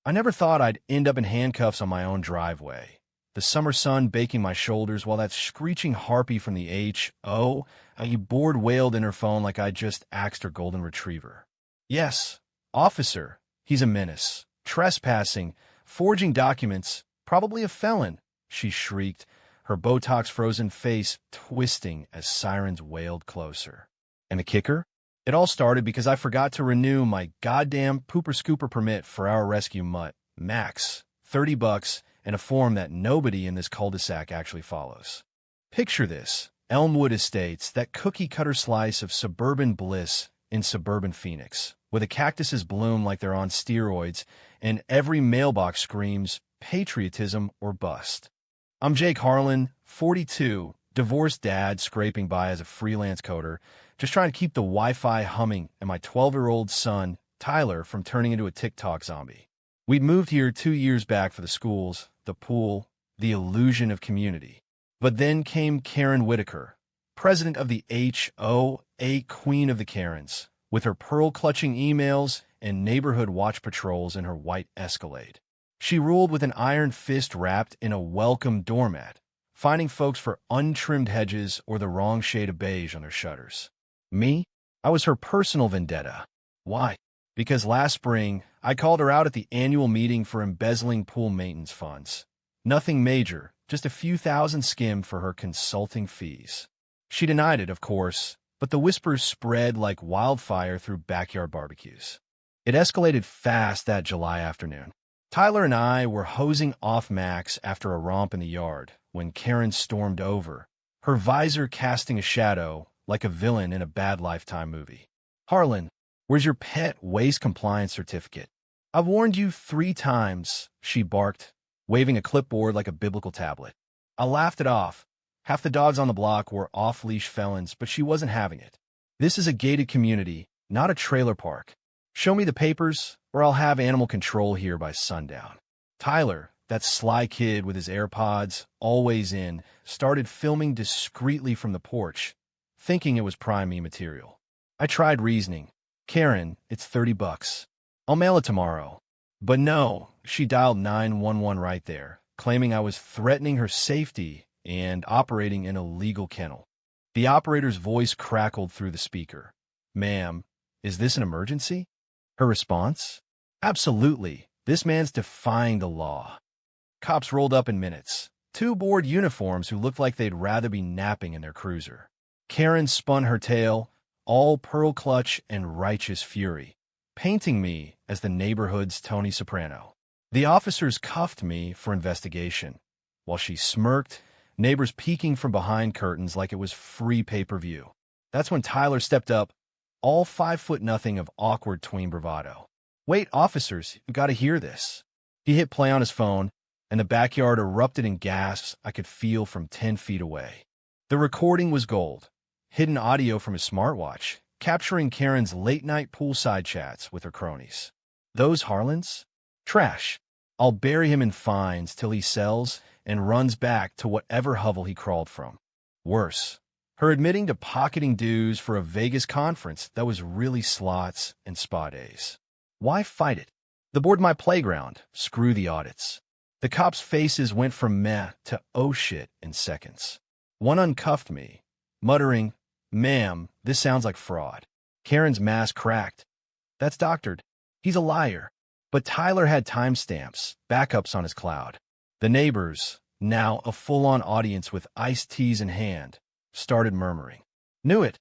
I never thought I'd end up in handcuffs on my own driveway. The summer sun baking my shoulders while that screeching harpy from the he bored wailed in her phone like I'd just axed her golden retriever. Yes, officer, he's a menace. Trespassing, forging documents, probably a felon, she shrieked, her Botox-frozen face twisting as sirens wailed closer. And the kicker? It all started because I forgot to renew my goddamn pooper-scooper permit for our rescue mutt, Max, $30, and a form that nobody in this cul-de-sac actually follows. Picture this, Elmwood Estates, that cookie-cutter slice of suburban bliss in suburban Phoenix, where the cactuses bloom like they're on steroids, and every mailbox screams patriotism or bust. I'm Jake Harlan, 42, divorced dad scraping by as a freelance coder, just trying to keep the Wi-Fi humming and my 12-year-old son, Tyler, from turning into a TikTok zombie. We'd moved here 2 years back for the schools, the pool, the illusion of community. But then came Karen Whitaker, president of the HOA, queen of the Karens, with her pearl-clutching emails and neighborhood watch patrols in her white Escalade. She ruled with an iron fist wrapped in a welcome doormat, finding folks for untrimmed hedges or the wrong shade of beige on their shutters. Me? I was her personal vendetta. Why? Because last spring, I called her out at the annual meeting for embezzling pool maintenance funds. Nothing major, just a few thousand skimmed for her consulting fees. She denied it, of course, but the whispers spread like wildfire through backyard barbecues. It escalated fast that July afternoon. Tyler and I were hosing off Max after a romp in the yard when Karen stormed over, her visor casting a shadow like a villain in a bad Lifetime movie. "Harlan, where's your pet waste compliance certificate? I've warned you 3 times, she barked, waving a clipboard like a biblical tablet. I laughed it off. Half the dogs on the block were off-leash felons, but she wasn't having it. This is a gated community, not a trailer park. Show me the papers, or I'll have animal control here by sundown." Tyler, that sly kid with his AirPods always in, started filming discreetly from the porch, thinking it was prime material. I tried reasoning. "Karen, it's $30. I'll mail it tomorrow." But no, she dialed 911 right there, claiming I was threatening her safety and operating an illegal kennel. The operator's voice crackled through the speaker. "Ma'am, is this an emergency?" Her response? "Absolutely. This man's defying the law." Cops rolled up in minutes. 2 bored uniforms who looked like they'd rather be napping in their cruiser. Karen spun her tale, all pearl clutch and righteous fury, painting me as the neighborhood's Tony Soprano. The officers cuffed me for investigation, while she smirked, neighbors peeking from behind curtains like it was free pay-per-view. That's when Tyler stepped up, all 5'0" of awkward tween bravado. "Wait, officers, you gotta hear this." He hit play on his phone, and the backyard erupted in gasps I could feel from 10 feet away. The recording was gold, hidden audio from his smartwatch, capturing Karen's late-night poolside chats with her cronies. Those Harlans? Trash. I'll bury him in fines till he sells and runs back to whatever hovel he crawled from. Worse, her admitting to pocketing dues for a Vegas conference that was really slots and spa days. Why fight it? The board my playground, screw the audits. The cops' faces went from meh to oh shit in seconds. One uncuffed me, muttering, "Ma'am, this sounds like fraud." Karen's mask cracked. "That's doctored. He's a liar." But Tyler had timestamps, backups on his cloud. The neighbors, now a full-on audience with iced teas in hand, started murmuring. "Knew it."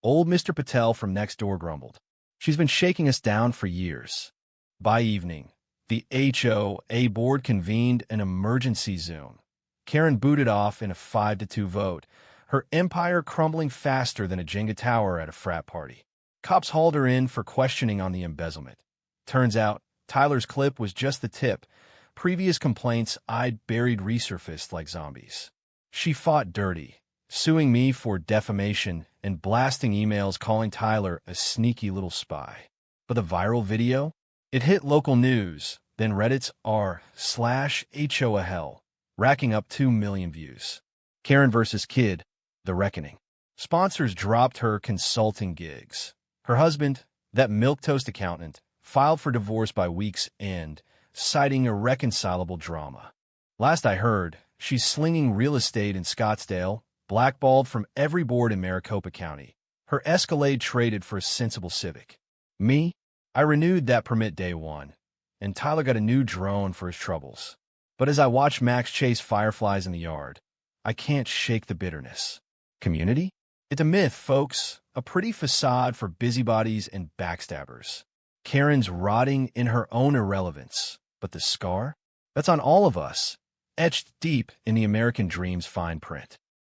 Old Mr. Patel from next door grumbled. "She's been shaking us down for years." By evening, the HOA board convened an emergency Zoom. Karen booted off in a 5-2 vote, her empire crumbling faster than a Jenga tower at a frat party. Cops hauled her in for questioning on the embezzlement. Turns out, Tyler's clip was just the tip. Previous complaints I'd buried resurfaced like zombies. She fought dirty, suing me for defamation and blasting emails calling Tyler a sneaky little spy. But the viral video? It hit local news, then Reddit's r/HOA hell, racking up 2 million views. Karen vs. Kid, The Reckoning. Sponsors dropped her consulting gigs. Her husband, that milquetoast accountant, filed for divorce by week's end, citing irreconcilable drama. Last I heard, she's slinging real estate in Scottsdale, blackballed from every board in Maricopa County. Her Escalade traded for a sensible Civic. Me? I renewed that permit day one, and Tyler got a new drone for his troubles. But as I watch Max chase fireflies in the yard, I can't shake the bitterness. Community? It's a myth, folks. A pretty facade for busybodies and backstabbers. Karen's rotting in her own irrelevance. But the scar? That's on all of us, etched deep in the American dream's fine print.